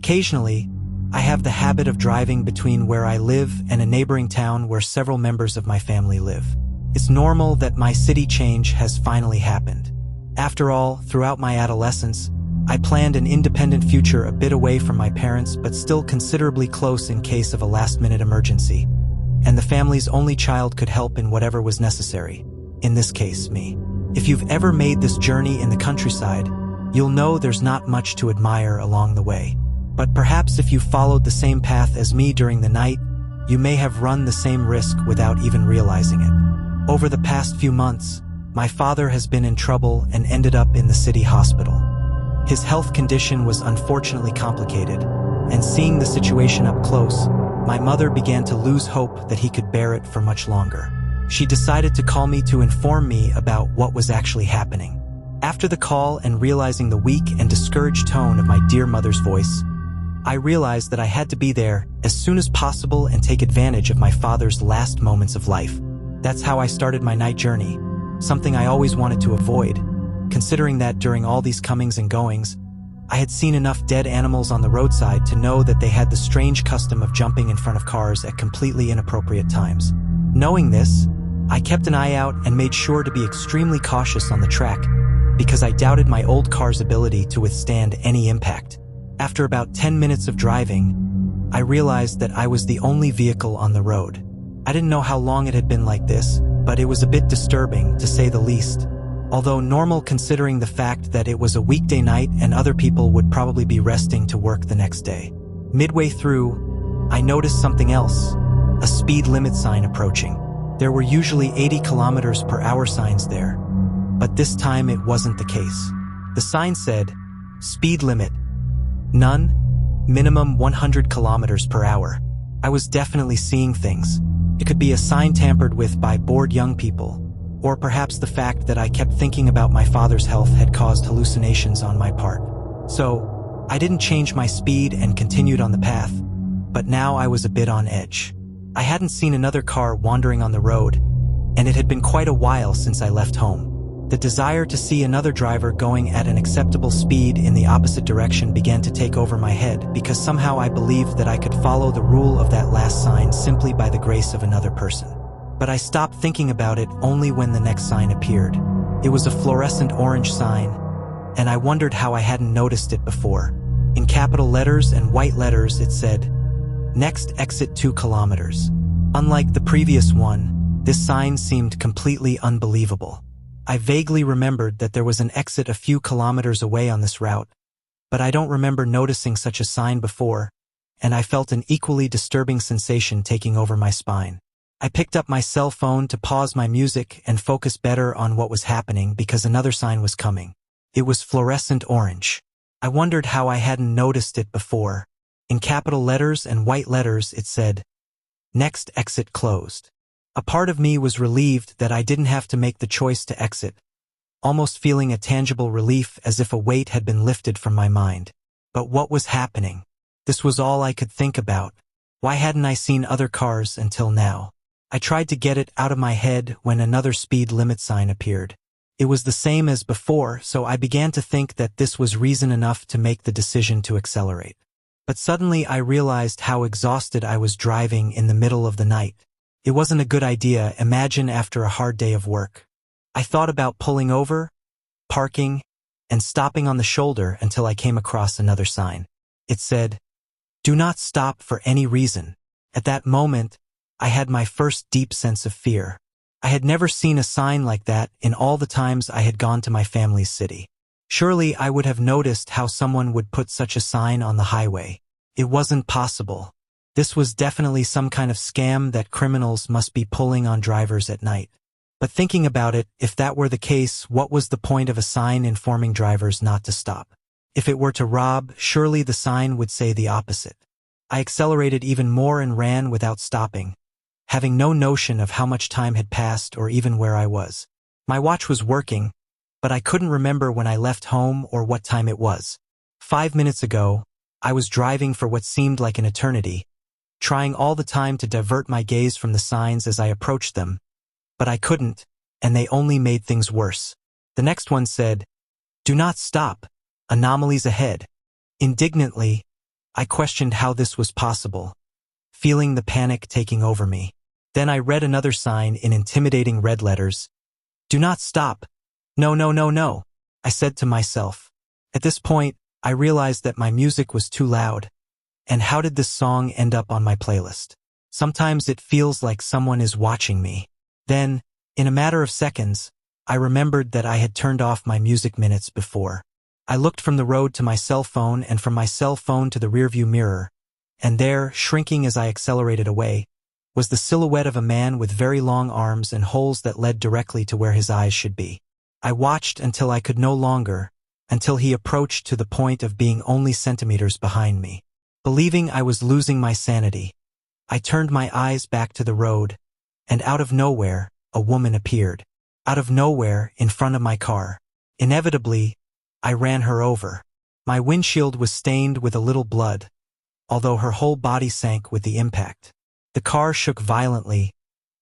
Occasionally, I have the habit of driving between where I live and a neighboring town where several members of my family live. It's normal that my city change has finally happened. After all, throughout my adolescence, I planned an independent future a bit away from my parents but still considerably close in case of a last-minute emergency. And the family's only child could help in whatever was necessary. In this case, me. If you've ever made this journey in the countryside, you'll know there's not much to admire along the way. But perhaps if you followed the same path as me during the night, you may have run the same risk without even realizing it. Over the past few months, my father has been in trouble and ended up in the city hospital. His health condition was unfortunately complicated, and seeing the situation up close, my mother began to lose hope that he could bear it for much longer. She decided to call me to inform me about what was actually happening. After the call and realizing the weak and discouraged tone of my dear mother's voice, I realized that I had to be there as soon as possible and take advantage of my father's last moments of life. That's how I started my night journey, something I always wanted to avoid, considering that during all these comings and goings, I had seen enough dead animals on the roadside to know that they had the strange custom of jumping in front of cars at completely inappropriate times. Knowing this, I kept an eye out and made sure to be extremely cautious on the track because I doubted my old car's ability to withstand any impact. After about 10 minutes of driving, I realized that I was the only vehicle on the road. I didn't know how long it had been like this, but it was a bit disturbing, to say the least. Although normal considering the fact that it was a weekday night and other people would probably be resting to work the next day. Midway through, I noticed something else, a speed limit sign approaching. There were usually 80 kilometers per hour signs there, but this time it wasn't the case. The sign said, "Speed limit. None. Minimum 100 kilometers per hour. I was definitely seeing things. It could be a sign tampered with by bored young people, or perhaps the fact that I kept thinking about my father's health had caused hallucinations on my part. So, I didn't change my speed and continued on the path, but now I was a bit on edge. I hadn't seen another car wandering on the road, and it had been quite a while since I left home. The desire to see another driver going at an acceptable speed in the opposite direction began to take over my head because somehow I believed that I could follow the rule of that last sign simply by the grace of another person. But I stopped thinking about it only when the next sign appeared. It was a fluorescent orange sign, and I wondered how I hadn't noticed it before. In capital letters and white letters it said, "Next exit 2 kilometers." Unlike the previous one, this sign seemed completely unbelievable. I vaguely remembered that there was an exit a few kilometers away on this route, but I don't remember noticing such a sign before, and I felt an equally disturbing sensation taking over my spine. I picked up my cell phone to pause my music and focus better on what was happening because another sign was coming. It was fluorescent orange. I wondered how I hadn't noticed it before. In capital letters and white letters it said, "Next exit closed." A part of me was relieved that I didn't have to make the choice to exit, almost feeling a tangible relief as if a weight had been lifted from my mind. But what was happening? This was all I could think about. Why hadn't I seen other cars until now? I tried to get it out of my head when another speed limit sign appeared. It was the same as before, so I began to think that this was reason enough to make the decision to accelerate. But suddenly I realized how exhausted I was driving in the middle of the night. It wasn't a good idea, imagine after a hard day of work. I thought about pulling over, parking, and stopping on the shoulder until I came across another sign. It said, "Do not stop for any reason." At that moment, I had my first deep sense of fear. I had never seen a sign like that in all the times I had gone to my family's city. Surely I would have noticed how someone would put such a sign on the highway. It wasn't possible. This was definitely some kind of scam that criminals must be pulling on drivers at night. But thinking about it, if that were the case, what was the point of a sign informing drivers not to stop? If it were to rob, surely the sign would say the opposite. I accelerated even more and ran without stopping, having no notion of how much time had passed or even where I was. My watch was working, but I couldn't remember when I left home or what time it was. 5 minutes ago, I was driving for what seemed like an eternity, trying all the time to divert my gaze from the signs as I approached them, but I couldn't, and they only made things worse. The next one said, "Do not stop. Anomalies ahead." Indignantly, I questioned how this was possible, feeling the panic taking over me. Then I read another sign in intimidating red letters. "Do not stop. No, no, no, no," I said to myself. At this point, I realized that my music was too loud. And how did this song end up on my playlist? Sometimes it feels like someone is watching me. Then, in a matter of seconds, I remembered that I had turned off my music minutes before. I looked from the road to my cell phone and from my cell phone to the rearview mirror, and there, shrinking as I accelerated away, was the silhouette of a man with very long arms and holes that led directly to where his eyes should be. I watched until I could no longer, until he approached to the point of being only centimeters behind me. Believing I was losing my sanity, I turned my eyes back to the road, and out of nowhere, a woman appeared. Out of nowhere, in front of my car. Inevitably, I ran her over. My windshield was stained with a little blood, although her whole body sank with the impact. The car shook violently,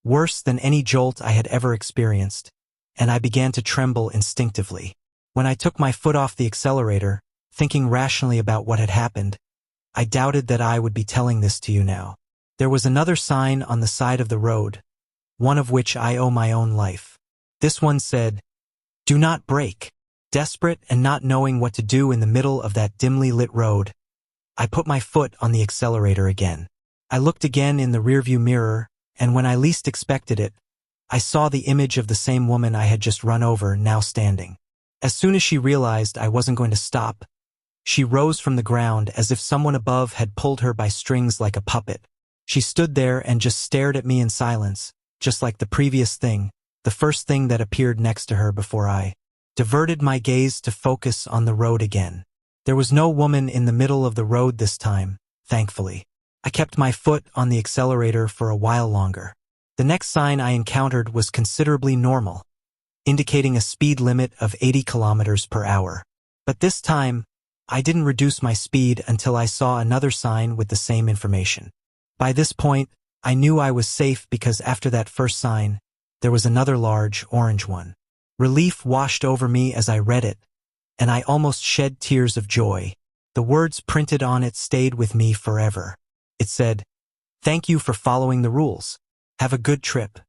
worse than any jolt I had ever experienced, and I began to tremble instinctively. When I took my foot off the accelerator, thinking rationally about what had happened, I doubted that I would be telling this to you now. There was another sign on the side of the road, one of which I owe my own life. This one said, "Do not brake." Desperate and not knowing what to do in the middle of that dimly lit road, I put my foot on the accelerator again. I looked again in the rearview mirror, and when I least expected it, I saw the image of the same woman I had just run over now standing. As soon as she realized I wasn't going to stop, she rose from the ground as if someone above had pulled her by strings like a puppet. She stood there and just stared at me in silence, just like the previous thing, the first thing that appeared next to her before I diverted my gaze to focus on the road again. There was no woman in the middle of the road this time, thankfully. I kept my foot on the accelerator for a while longer. The next sign I encountered was considerably normal, indicating a speed limit of 80 kilometers per hour. But this time, I didn't reduce my speed until I saw another sign with the same information. By this point, I knew I was safe because after that first sign, there was another large, orange one. Relief washed over me as I read it, and I almost shed tears of joy. The words printed on it stayed with me forever. It said, "Thank you for following the rules. Have a good trip."